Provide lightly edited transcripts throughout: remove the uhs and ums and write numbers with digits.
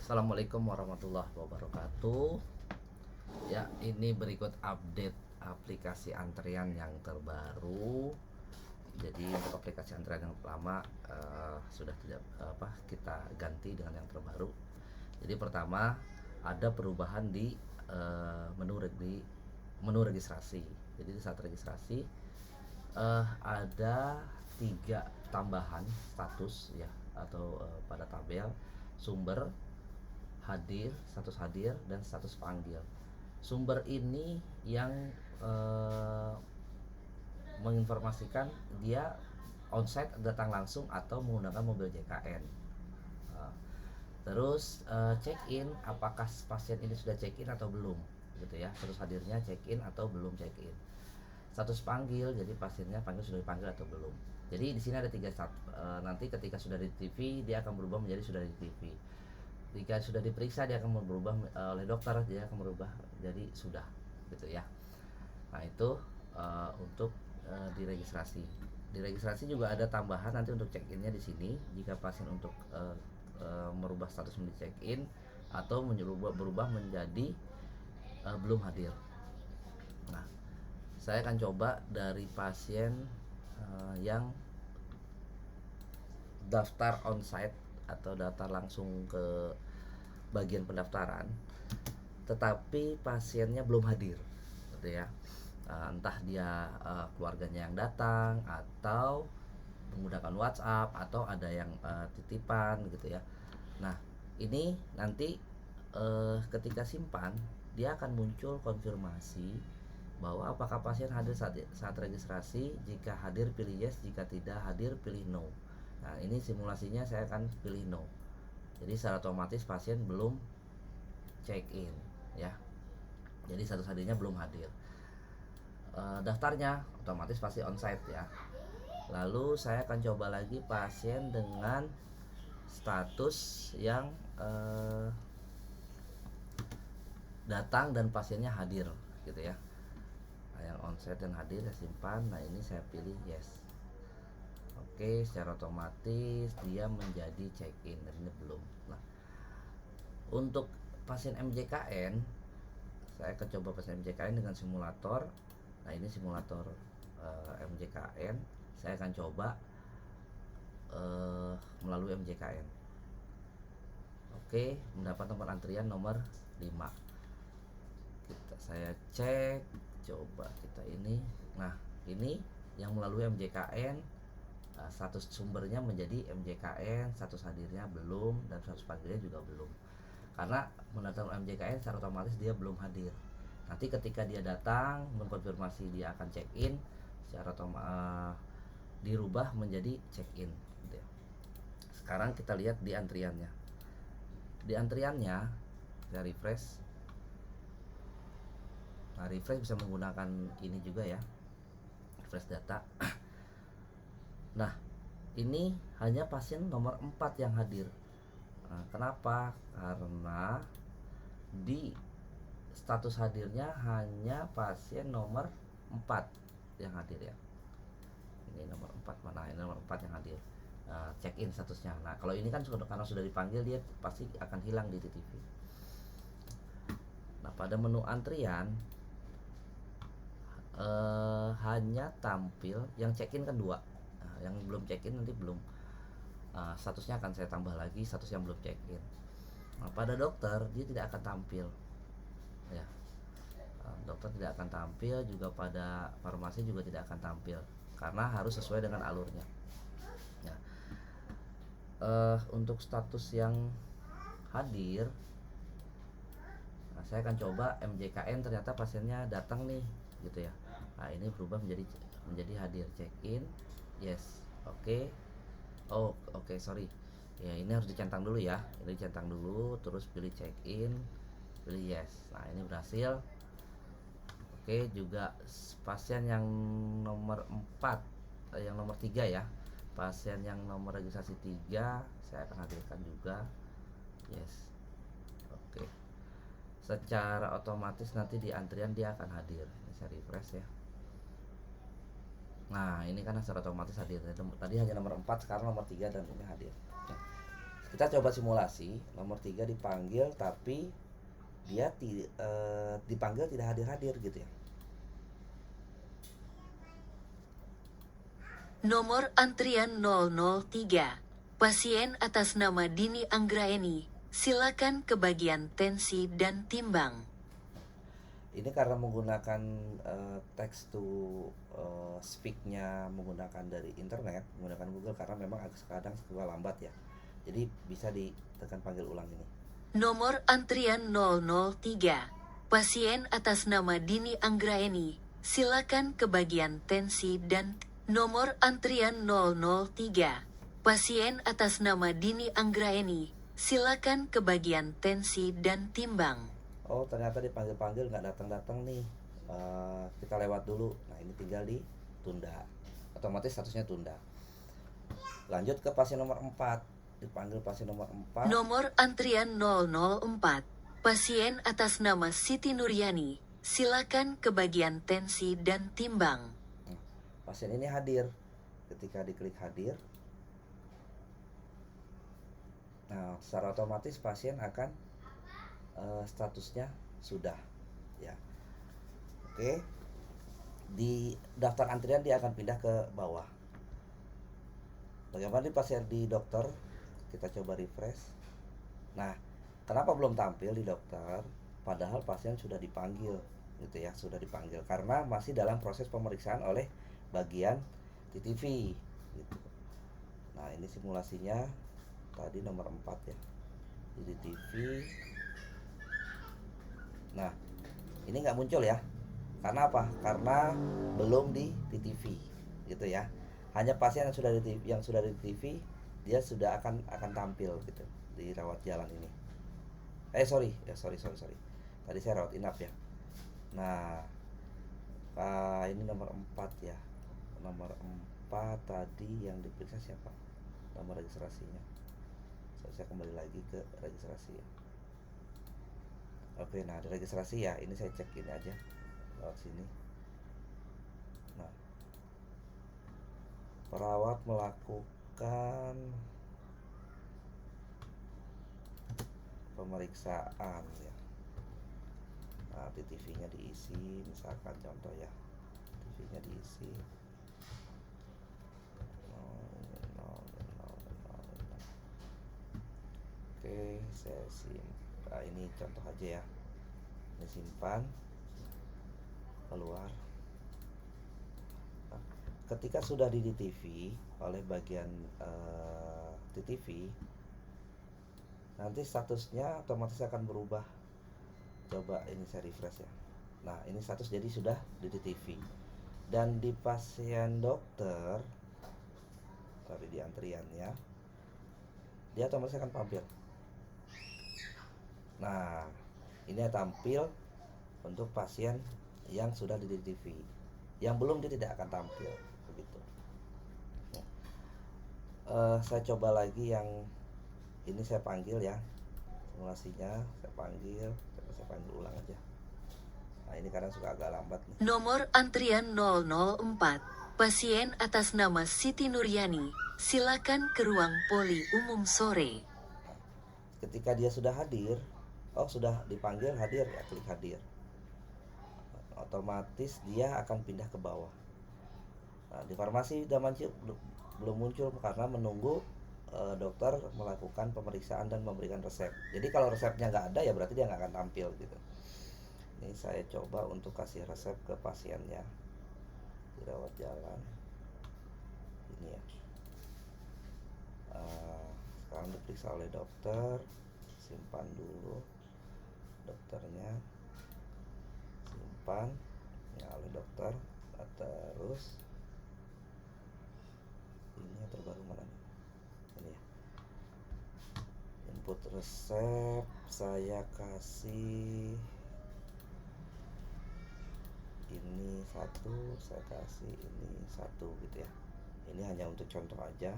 Assalamualaikum warahmatullahi wabarakatuh. Ya, ini berikut update aplikasi antrian yang terbaru. Jadi untuk aplikasi antrian yang lama sudah tidak kita ganti dengan yang terbaru. Jadi pertama ada perubahan di menu registrasi. Jadi di saat registrasi ada 3 tambahan status ya, atau pada tabel sumber, hadir, status hadir, dan status panggil. Sumber ini yang menginformasikan dia onsite, datang langsung atau menggunakan mobil JKN. Terus check in, apakah pasien ini sudah check in atau belum, gitu ya. Status hadirnya check in atau belum check in. Status panggil, jadi pasiennya sudah dipanggil atau belum. Jadi di sini ada 3 nanti ketika sudah di TV dia akan berubah menjadi sudah di TV. Jika sudah diperiksa dia akan berubah oleh dokter, dia akan berubah jadi sudah, gitu ya. Nah itu untuk di registrasi. Di registrasi juga ada tambahan nanti untuk check innya di sini. Jika pasien untuk merubah status menjadi check in atau berubah menjadi belum hadir. Nah, saya akan coba dari pasien yang daftar onsite atau daftar langsung ke bagian pendaftaran, tetapi pasiennya belum hadir, gitu ya. Entah dia keluarganya yang datang atau menggunakan WhatsApp atau ada yang titipan, gitu ya. Nah, ini nanti ketika simpan dia akan muncul konfirmasi bahwa apakah pasien hadir saat registrasi. Jika hadir pilih yes, jika tidak hadir pilih no. Nah, ini simulasinya saya akan pilih no. Jadi secara otomatis pasien belum check in ya. Jadi status hadirnya belum hadir. Daftarnya otomatis pasti onsite ya. Lalu saya akan coba lagi pasien dengan status yang datang dan pasiennya hadir, gitu ya. Nah, yang onsite dan hadir saya simpan. Nah, ini saya pilih yes. Oke, secara otomatis dia menjadi check in dan ini belum. Nah, untuk pasien MJKN saya akan coba pasien MJKN dengan simulator. Nah, ini simulator MJKN. Saya akan coba melalui MJKN. Oke, mendapat nomor antrian nomor 5. Saya cek, coba kita ini. Nah, ini yang melalui MJKN, status sumbernya menjadi MJKN, status hadirnya belum, dan status panggilnya juga belum. Karena mendatang MJKN secara otomatis dia belum hadir. Nanti ketika dia datang mengkonfirmasi dia akan check in, secara dirubah menjadi check in, gitu ya. Sekarang kita lihat di antriannya. Di antriannya saya refresh. Nah, refresh bisa menggunakan ini juga ya, refresh data. Nah, ini hanya pasien nomor 4 yang hadir. Nah, kenapa? Karena di status hadirnya hanya pasien nomor 4 yang hadir ya. Ini nomor 4 mana? Ini nomor 4 yang hadir. Check in statusnya. Nah, kalau ini kan karena sudah dipanggil dia pasti akan hilang di TV. Nah, pada menu antrian hanya tampil yang check in kan 2. Nah, yang belum check in nanti belum, statusnya akan saya tambah lagi status yang belum check in. Nah, pada dokter dia tidak akan tampil ya. Dokter tidak akan tampil, juga pada farmasi juga tidak akan tampil karena harus sesuai dengan alurnya ya. Untuk status yang hadir, nah, saya akan coba MJKN, ternyata pasiennya datang nih, gitu ya. Nah, ini berubah menjadi hadir, check in yes. Oke. Oke, sorry ya, ini harus dicentang dulu ya. Ini dicentang dulu, terus pilih check in, pilih yes. Nah, ini berhasil. Oke, juga pasien yang nomor 4, yang nomor 3 ya. Pasien yang nomor registrasi 3 saya akan hadirkan juga yes. Oke, secara otomatis nanti di antrian dia akan hadir. Ini saya refresh ya. Nah, ini kan secara otomatis hadir. Tadi hanya nomor 4, sekarang nomor 3 dan ini hadir. Nah, Kita coba simulasi, nomor 3 dipanggil tapi dia dipanggil tidak hadir-hadir gitu ya. Nomor antrian 003. Pasien atas nama Dini Anggraeni. Silakan ke bagian tensi dan timbang. Ini karena menggunakan text to speak-nya menggunakan dari internet, menggunakan Google, karena memang agak kadang suka lambat ya. Jadi bisa ditekan panggil ulang ini. Nomor antrian 003. Pasien atas nama Dini Anggraeni. Silakan ke bagian tensi dan nomor antrian 003. Pasien atas nama Dini Anggraeni. Silakan ke bagian tensi dan timbang. Oh, ternyata dipanggil-panggil nggak datang-datang nih. Kita lewat dulu. Nah, ini tinggal ditunda. Otomatis statusnya tunda. Lanjut ke pasien nomor 4. Dipanggil pasien nomor 4. Nomor antrian 004. Pasien atas nama Siti Nuryani. Silakan ke bagian tensi dan timbang. Pasien ini hadir. Ketika diklik hadir, nah secara otomatis pasien akan statusnya sudah ya. Oke, di daftar antrian dia akan pindah ke bawah. Bagaimana di pasien di dokter? Kita coba refresh. Nah, kenapa belum tampil di dokter padahal pasien sudah dipanggil gitu ya, sudah dipanggil karena masih dalam proses pemeriksaan oleh bagian TTV gitu. Nah, ini simulasinya tadi nomor 4 ya, di TV. Nah, ini nggak muncul ya. Karena apa? Karena belum di TV gitu ya. Hanya pasien yang sudah di TV dia sudah akan tampil gitu di rawat jalan ini. Sorry. Tadi saya rawat inap ya. Nah, ini nomor 4 ya. Nomor 4 tadi yang diperiksa siapa? Nomor registrasinya. Saya kembali lagi ke registrasi ya. Oke, nah di registrasi ya, ini saya cek ini aja lewat sini. Nah, perawat melakukan pemeriksaan ya. Nah, di TV-nya diisi, misalkan contoh ya, TV-nya diisi. Oke, saya simpan. Ini contoh aja ya. Ini simpan, keluar. Nah, ketika sudah di TV oleh bagian TTV, nanti statusnya otomatis akan berubah. Coba ini saya refresh ya. Nah, ini status jadi sudah di TV. Dan di pasien dokter, sorry, di antriannya, dia otomatis akan tampil. Nah, ini tampil untuk pasien yang sudah di TV. Yang belum dia tidak akan tampil begitu. Saya coba lagi yang ini, saya panggil ya simulasinya, saya panggil ulang aja. Nah, ini kadang suka agak lambat nih. Nomor antrian 004. Pasien atas nama Siti Nuryani. Silakan ke ruang poli umum sore. Ketika dia sudah hadir, sudah dipanggil hadir ya, klik hadir. Otomatis dia akan pindah ke bawah. Nah, di farmasi Damanci belum muncul karena menunggu dokter melakukan pemeriksaan dan memberikan resep. Jadi kalau resepnya nggak ada ya berarti dia nggak akan tampil gitu. Ini saya coba untuk kasih resep ke pasiennya di rawat jalan. Ini ya. Sekarang diperiksa oleh dokter. Simpan dulu dokternya, simpan ya oleh dokter. Terus ini yang terbaru mana nih? Ini ya, input resep saya kasih ini 1, saya kasih ini 1 gitu ya. Ini hanya untuk contoh aja.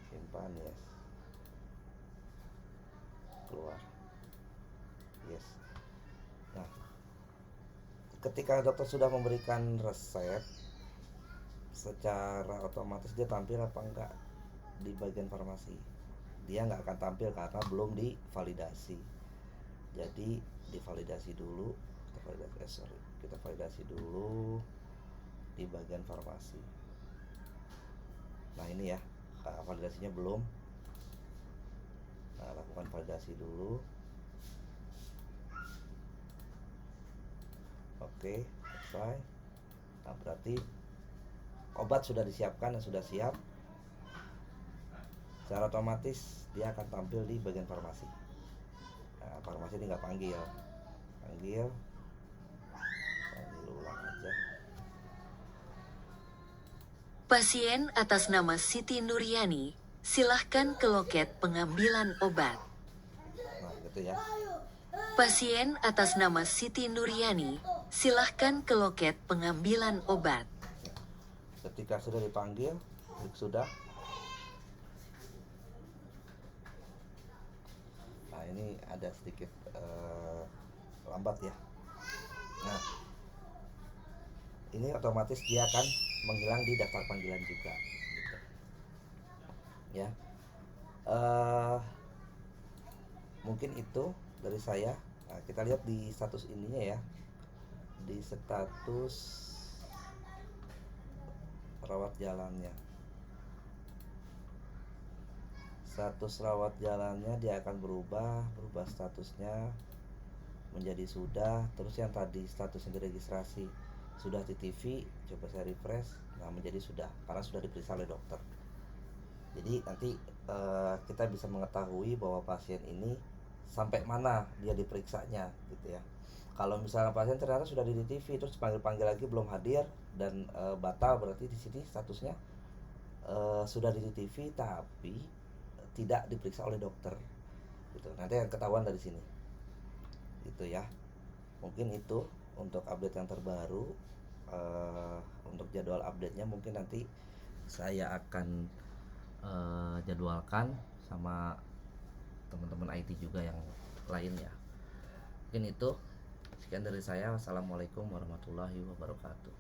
Simpan, yes, keluar, yes. Nah, ketika dokter sudah memberikan resep, secara otomatis dia tampil apa enggak di bagian farmasi. dia nggak akan tampil karena belum divalidasi. Jadi divalidasi dulu, kita validasi dulu di bagian farmasi. Nah ini ya, validasinya belum. Nah, lakukan validasi dulu. Oke, selesai. Nah, berarti obat sudah disiapkan dan sudah siap. Secara otomatis dia akan tampil di bagian farmasi. Nah, farmasi tinggal panggil ulang aja. Pasien atas nama Siti Nuryani, silahkan ke loket pengambilan obat. Nah gitu ya. Pasien atas nama Siti Nuryani, silahkan ke loket pengambilan obat. Ketika sudah dipanggil, klik sudah. Nah ini ada sedikit lambat ya. Nah ini otomatis dia akan menghilang di daftar panggilan juga gitu. Ya, mungkin itu dari saya. Nah, kita lihat di status ininya ya, di status rawat jalannya. Status rawat jalannya dia akan berubah statusnya menjadi sudah. Terus yang tadi statusnya diregistrasi sudah TTV, coba saya refresh. Nah menjadi sudah, karena sudah diperiksa oleh dokter. Jadi nanti kita bisa mengetahui bahwa pasien ini sampai mana dia diperiksanya gitu ya. Kalau misalnya pasien ternyata sudah di TTV terus panggil lagi belum hadir dan batal, berarti di sini statusnya sudah di TTV tapi tidak diperiksa oleh dokter gitu. Nanti akan ketahuan dari sini gitu ya. Mungkin itu untuk update yang terbaru. Untuk jadwal update-nya mungkin nanti saya akan jadwalkan sama teman-teman IT juga yang lain ya. Mungkin itu, sekian dari saya. Wassalamualaikum warahmatullahi wabarakatuh.